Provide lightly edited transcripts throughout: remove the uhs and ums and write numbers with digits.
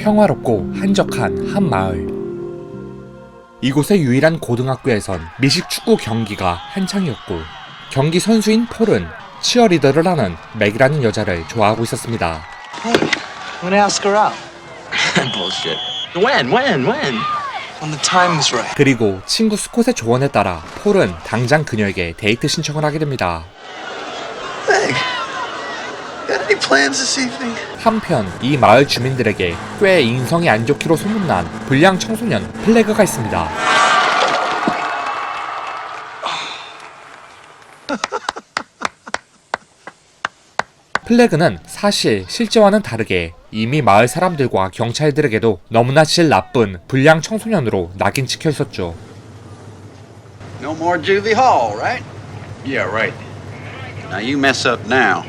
평화롭고 한적한 한 마을. 이곳의 유일한 고등학교에선 미식 축구 경기가 한창이었고, 경기 선수인 폴은 치어리더를 하는 맥이라는 여자를 좋아하고 있었습니다. Hey, wanna ask her out? Bullshit. When? When the timing's right. 그리고 친구 스콧의 조언에 따라 폴은 당장 그녀에게 데이트 신청을 하게 됩니다. Meg, got any plans this evening? 한편 이 마을 주민들에게 꽤 인성이 안 좋기로 소문난 불량 청소년 플래그가 있습니다. 플래그는 사실 실제와는 다르게 이미 마을 사람들과 경찰들에게도 너무나 질 나쁜 불량 청소년으로 낙인 찍혀 있었죠. No more Juvie Hall, right? Yeah, right. Now you mess up now,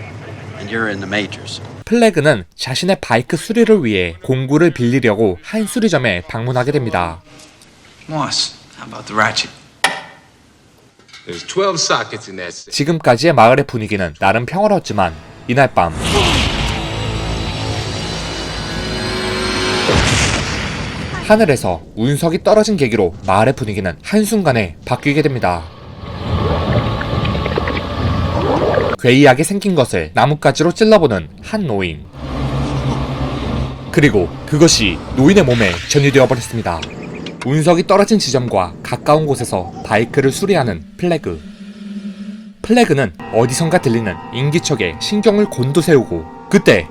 and you're in the majors. 플래그는 자신의 바이크 수리를 위해 공구를 빌리려고 한 수리점에 방문하게 됩니다. Moss, how about the ratchet? There's 12 sockets in that set. 지금까지의 마을의 분위기는 나름 평화로웠지만 이날 밤 하늘에서 운석이 떨어진 계기로 마을의 분위기는 한순간에 바뀌게 됩니다. 괴이하게 생긴 것을 나뭇가지로 찔러보는 한 노인. 그리고 그것이 노인의 몸에 전이되어 버렸습니다. 운석이 떨어진 지점과 가까운 곳에서 바이크를 수리하는 플래그. 플래그는 어디선가 들리는 인기척에 신경을 곤두세우고 그때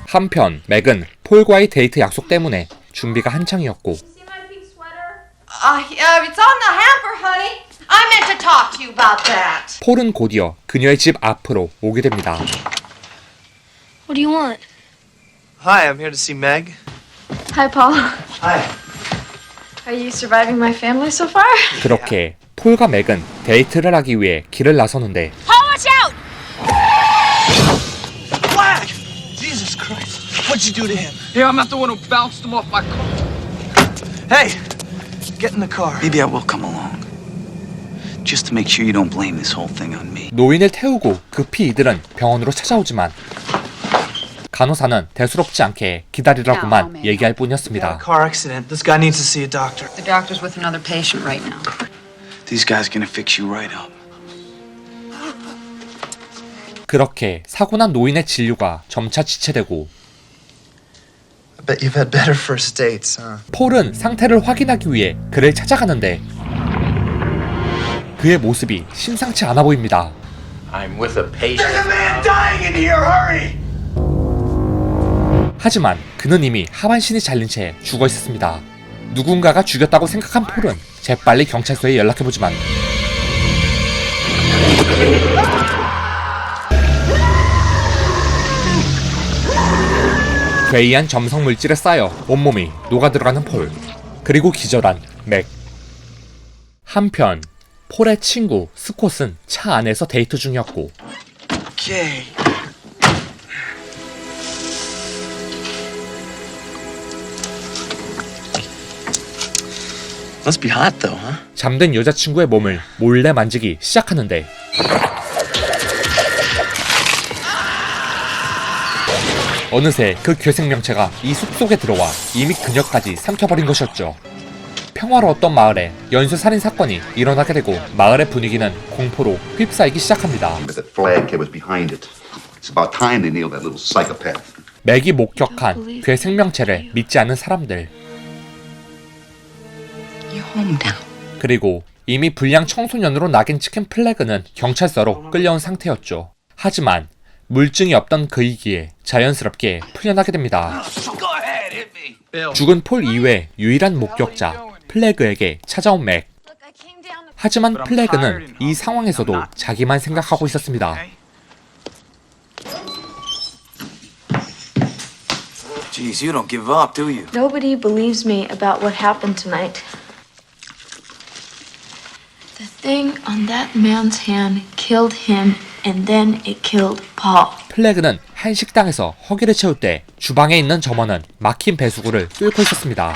한편 맥은 폴과의 데이트 약속 때문에 준비가 한창이었고 See my pink sweater? It's on the hamper, honey. I meant to talk to you about that. 폴은 곧이어 그녀의 집 앞으로 오게 됩니다. What do you want? Hi, I'm here to see Meg. Hi, Paul. Hi. Are you surviving my family so far? 그렇게 폴과 맥은 데이트를 하기 위해 길을 나서는데 Paul, watch out! Flag! Jesus Christ. What'd you do to him? Yeah, I'm not the one who bounced him off my car. Hey, get in the car. Maybe I will come along. Just to make sure you don't blame this whole thing on me. 노인을 태우고 급히 이들은 병원으로 찾아오지만 간호사는 대수롭지 않게 기다리라고만 얘기할 뿐이었습니다. Car accident. This guy needs to see a doctor. The doctor's with another patient right now. These guys gonna fix you right up. 그렇게 사고난 노인의 진료가 점차 지체되고 I bet you've had better first dates, huh? 폴은 상태를 확인하기 위해 그를 찾아가는데 그의 모습이 심상치 않아 보입니다. I'm with a patient. man dying in here, hurry! 하지만 그는 이미 하반신이 잘린 채 죽어 있었습니다. 누군가가 죽였다고 생각한 폴은 재빨리 경찰서에 연락해보지만 괴이한 점성 물질에 쌓여 온몸이 녹아들어가는 폴, 그리고 기절한 맥. 한편 폴의 친구 스콧은 차 안에서 데이트 중이었고 Okay. Must be hot though, huh? 잠든 여자친구의 몸을 몰래 만지기 시작하는데 어느새 그 괴생명체가 이 숲속에 들어와 이미 그녀까지 삼켜버린 것이었죠. 평화로웠던 마을에 연쇄살인 사건이 일어나게 되고 마을의 분위기는 공포로 휩싸이기 시작합니다. But that flag kid was behind it. It's about time they nailed that little psychopath. 맥이 목격한 괴생명체를 믿지 않는 사람들, You're home now. 그리고 이미 불량 청소년으로 낙인 찍힌 플래그는 경찰서로 끌려온 상태였죠. 하지만 물증이 없던 그이기에 자연스럽게 풀려나게 됩니다. 죽은 폴 이외 유일한 목격자 플래그에게 찾아온 맥. 하지만 플래그는 이 상황에서도 자기만 생각하고 있었습니다. Jeez, you don't give up, do you? Nobody believes me about what happened tonight. The thing on that man's hand killed him, and then it killed Paul. 플래그는 한 식당에서 허기를 채울 때 주방에 있는 점원은 막힌 배수구를 뚫고 있었습니다.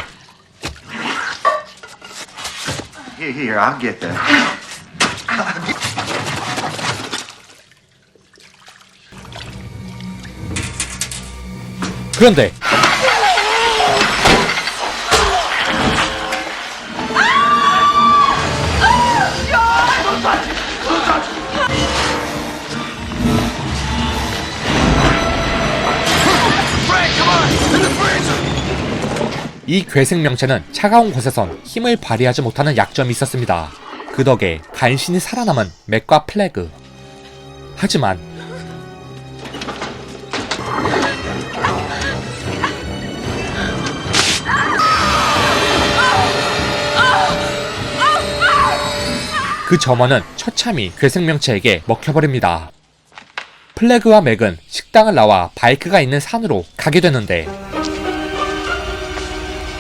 Here, I'll get that. 그런데 이 괴생명체는 차가운 곳에선 힘을 발휘하지 못하는 약점이 있었습니다. 그 덕에 간신히 살아남은 맥과 플래그. 하지만 그 점원은 처참히 괴생명체에게 먹혀버립니다. 플래그와 맥은 식당을 나와 바이크가 있는 산으로 가게 되는데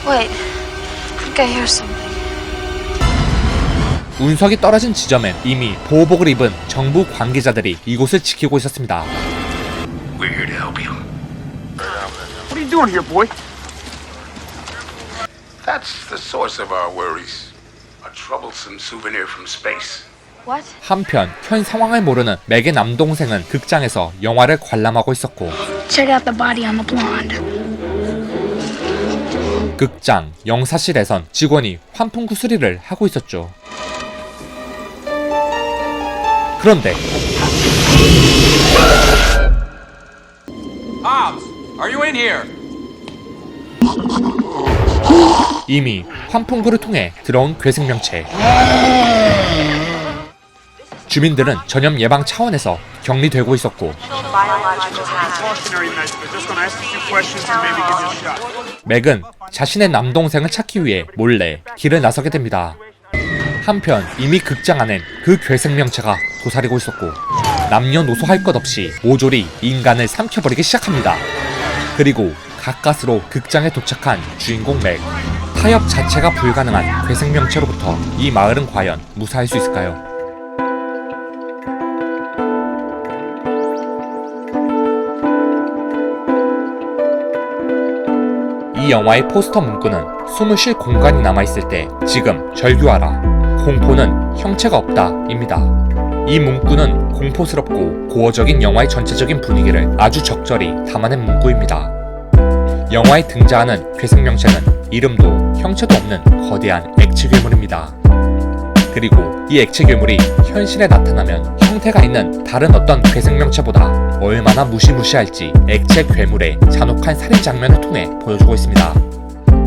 Wait. I think I hear something. 운석이 떨어진 지점엔 이미 보호복을 입은 정부 관계자들이 이곳을 지키고 있었습니다. We're here to help you. What are you doing here, boy? That's the source of our worries. A troublesome souvenir from space. What? 한편 현 상황을 모르는 맥의 남동생은 극장에서 영화를 관람하고 있었고 Check out the body on the blonde. 극장 영사실에선 직원이 환풍구 수리를 하고 있었죠. 그런데 Hobbs, are you in here? 이미 환풍구를 통해 들어온 괴생명체. 주민들은 전염 예방 차원에서 격리되고 있었고 맥은 자신의 남동생을 찾기 위해 몰래 길을 나서게 됩니다. 한편 이미 극장 안엔 그 괴생명체가 도사리고 있었고 남녀노소 할 것 없이 모조리 인간을 삼켜버리기 시작합니다. 그리고 가까스로 극장에 도착한 주인공 맥. 타협 자체가 불가능한 괴생명체로부터 이 마을은 과연 무사할 수 있을까요? 이 영화의 포스터 문구는 숨을 쉴 공간이 남아있을 때 지금 절규하라. 공포는 형체가 없다 입니다. 이 문구는 공포스럽고 고어적인 영화의 전체적인 분위기를 아주 적절히 담아낸 문구입니다. 영화에 등장하는 괴생명체는 이름도 형체도 없는 거대한 액체 괴물입니다. 그리고 이 액체 괴물이 현실에 나타나면 형태가 있는 다른 어떤 괴생명체보다 얼마나 무시무시할지 액체 괴물의 잔혹한 살인 장면을 통해 보여주고 있습니다.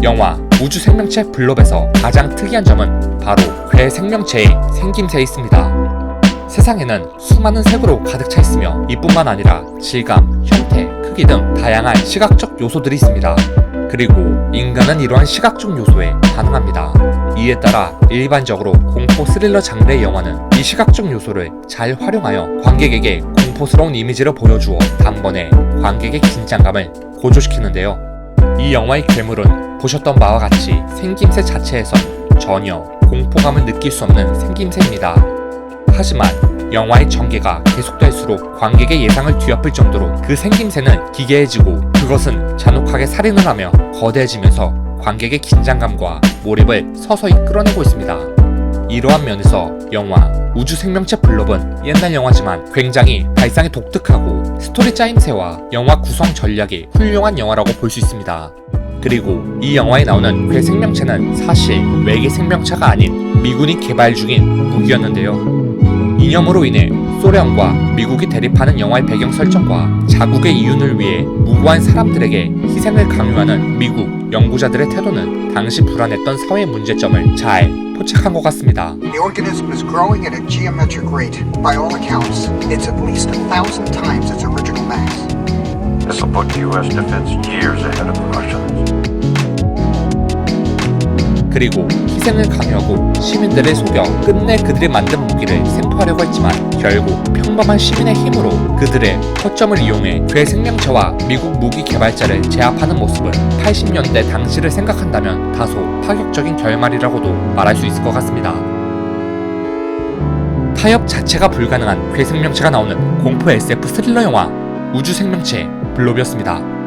영화 우주 생명체 블롭에서 가장 특이한 점은 바로 괴생명체의 생김새에 있습니다. 세상에는 수많은 색으로 가득 차 있으며 이뿐만 아니라 질감, 형태, 크기 등 다양한 시각적 요소들이 있습니다. 그리고 인간은 이러한 시각적 요소에 반응합니다. 이에 따라 일반적으로 공포 스릴러 장르의 영화는 이 시각적 요소를 잘 활용하여 관객에게 공포스러운 이미지를 보여주어 단번에 관객의 긴장감을 고조시키는데요. 이 영화의 괴물은 보셨던 바와 같이 생김새 자체에선 전혀 공포감을 느낄 수 없는 생김새입니다. 하지만 영화의 전개가 계속될수록 관객의 예상을 뒤엎을 정도로 그 생김새는 기괴해지고 그것은 잔혹하게 살인을 하며 거대해지면서 관객의 긴장감과 몰입을 서서히 끌어내고 있습니다. 이러한 면에서 영화 우주 생명체 블롭은 옛날 영화지만 굉장히 발상이 독특하고 스토리 짜임새와 영화 구성 전략이 훌륭한 영화라고 볼 수 있습니다. 그리고 이 영화에 나오는 괴생명체는 사실 외계 생명체가 아닌 미군이 개발 중인 무기였는데요. 이념으로 인해 소련과 미국이 대립하는 영화의 배경 설정과 자국의 이윤을 위해 무고한 사람들에게 희생을 강요하는 미국 연구자들의 태도는 당시 불안했던 사회 문제점을 잘 포착한 것 같습니다. The organism is growing at a geometric rate. By all accounts, it's at least 1,000 times its original mass. This will put U.S. defense years ahead of the Russians. 그리고 희생을 강요하고 시민들을 속여 끝내 그들이 만든 무기를 생포하려고 했지만 결국 평범한 시민의 힘으로 그들의 허점을 이용해 괴생명체와 미국 무기 개발자를 제압하는 모습은 80년대 당시를 생각한다면 다소 파격적인 결말이라고도 말할 수 있을 것 같습니다. 타협 자체가 불가능한 괴생명체가 나오는 공포 SF 스릴러 영화 우주 생명체 블롭이었습니다.